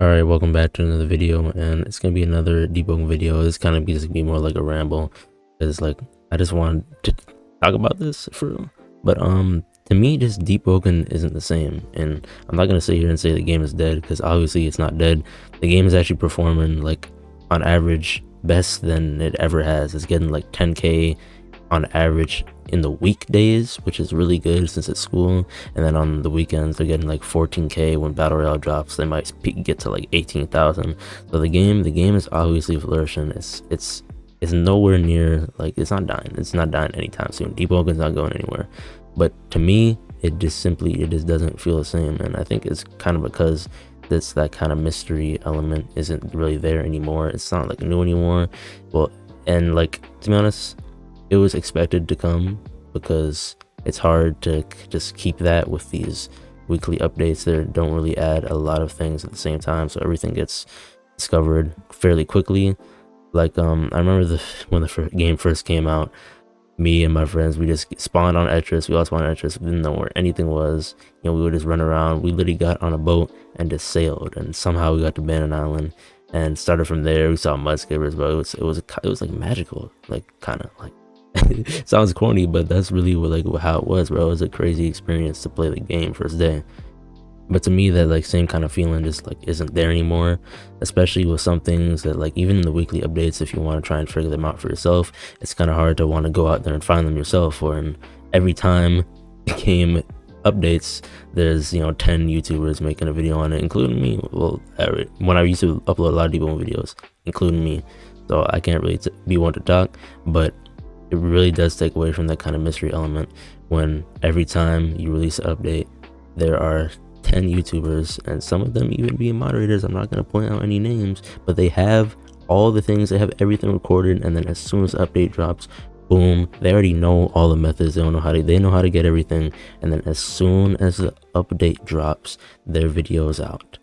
Alright, welcome back to another video, and it's gonna be another Deepwoken video. It's kind of just gonna be more like a ramble, because like I just wanted to talk about this for real. But to me, just Deepwoken isn't the same, and I'm not gonna sit here and say the game is dead, because obviously it's not dead. The game is actually performing like on average best than it ever has. It's getting like 10k on average in the weekdays, which is really good since it's school, and then on the weekends they're getting like 14k. When battle royale drops, they might get to like 18,000. So the game is obviously flourishing. It's nowhere near, like, it's not dying anytime soon. Deepwoken's not going anywhere, but to me it just doesn't feel the same, and I think it's kind of because that kind of mystery element isn't really there anymore. It's not like new anymore. Well, and like, to be honest, it was expected to come, because it's hard to just keep that with these weekly updates that don't really add a lot of things at the same time, so everything gets discovered fairly quickly. Like I remember when the game first came out, me and my friends, we just spawned on Etris. We all spawned on Etris. We didn't know where anything was. We would just run around. We literally got on a boat and just sailed, and somehow we got to Bannon Island and started from there. We saw mudskippers, but it was like magical, like kind of like sounds corny, but that's really how it was, bro. It was a crazy experience to play the game first day. But to me, that like same kind of feeling just like isn't there anymore, especially with some things that, like, even in the weekly updates, if you want to try and figure them out for yourself, it's kind of hard to want to go out there and find them yourself. Or in every time the game updates, there's 10 YouTubers making a video on it, including me. Well, when I used to upload a lot of Deepwoken videos, including me, so I can't really be one to talk, but it really does take away from that kind of mystery element when every time you release an update, there are 10 YouTubers, and some of them even being moderators. I'm not going to point out any names, but they have all the things, they have everything recorded, and then as soon as the update drops, boom, they already know all the methods. They know how to get everything, and then as soon as the update drops, their video is out.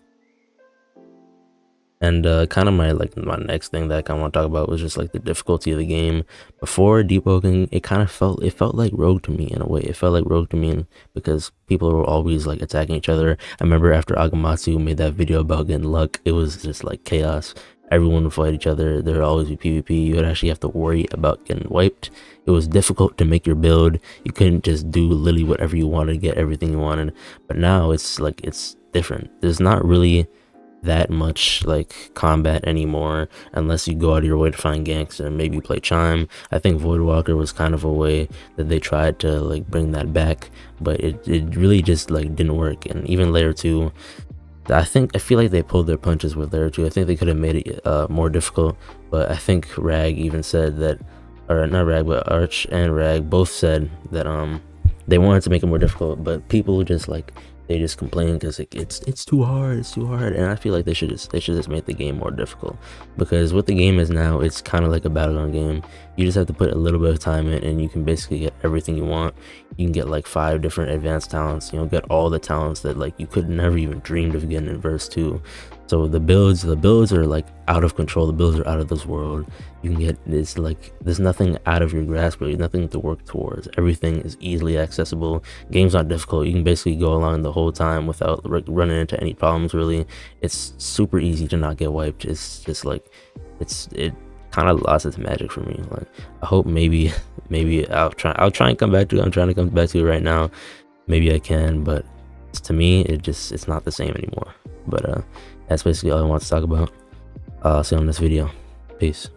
And kind of my next thing that I kind of want to talk about was just like the difficulty of the game. Before Deepwoken, it felt like Rogue to me in a way. It felt like Rogue to me because people were always like attacking each other. I remember after Agamatsu made that video about getting luck, it was just like chaos. Everyone would fight each other. There would always be PvP. You would actually have to worry about getting wiped. It was difficult to make your build. You couldn't just do literally whatever you wanted to get everything you wanted. But now it's like, it's different. There's not really that much like combat anymore, unless you go out of your way to find ganks and maybe play Chime. I think Voidwalker was kind of a way that they tried to like bring that back, but it really just like didn't work. And even Layer 2, I feel like they pulled their punches with Layer 2. I think they could have made it more difficult, but I think Rag even said that, or not Rag, but Arch and Rag both said that they wanted to make it more difficult, but people just like, they just complain because it's too hard, and I feel like they should just make the game more difficult, because what the game is now, it's kind of like a battleground game. You just have to put a little bit of time in, and you can basically get everything you want. You can get like 5 different advanced talents, get all the talents that like you could never even dreamed of getting in verse 2. So the builds are like out of control. The builds are out of this world. You can get this, like, there's nothing out of your grasp, really, nothing to work towards. Everything is easily accessible. Game's not difficult. You can basically go along the whole time without running into any problems, really. It's super easy to not get wiped. It's just like, it kind of lost its magic for me. Like, I hope maybe I'll try and come back to it. I'm trying to come back to it right now. Maybe I can, but to me, it's not the same anymore. But that's basically all I want to talk about. I'll see you on this video. Peace.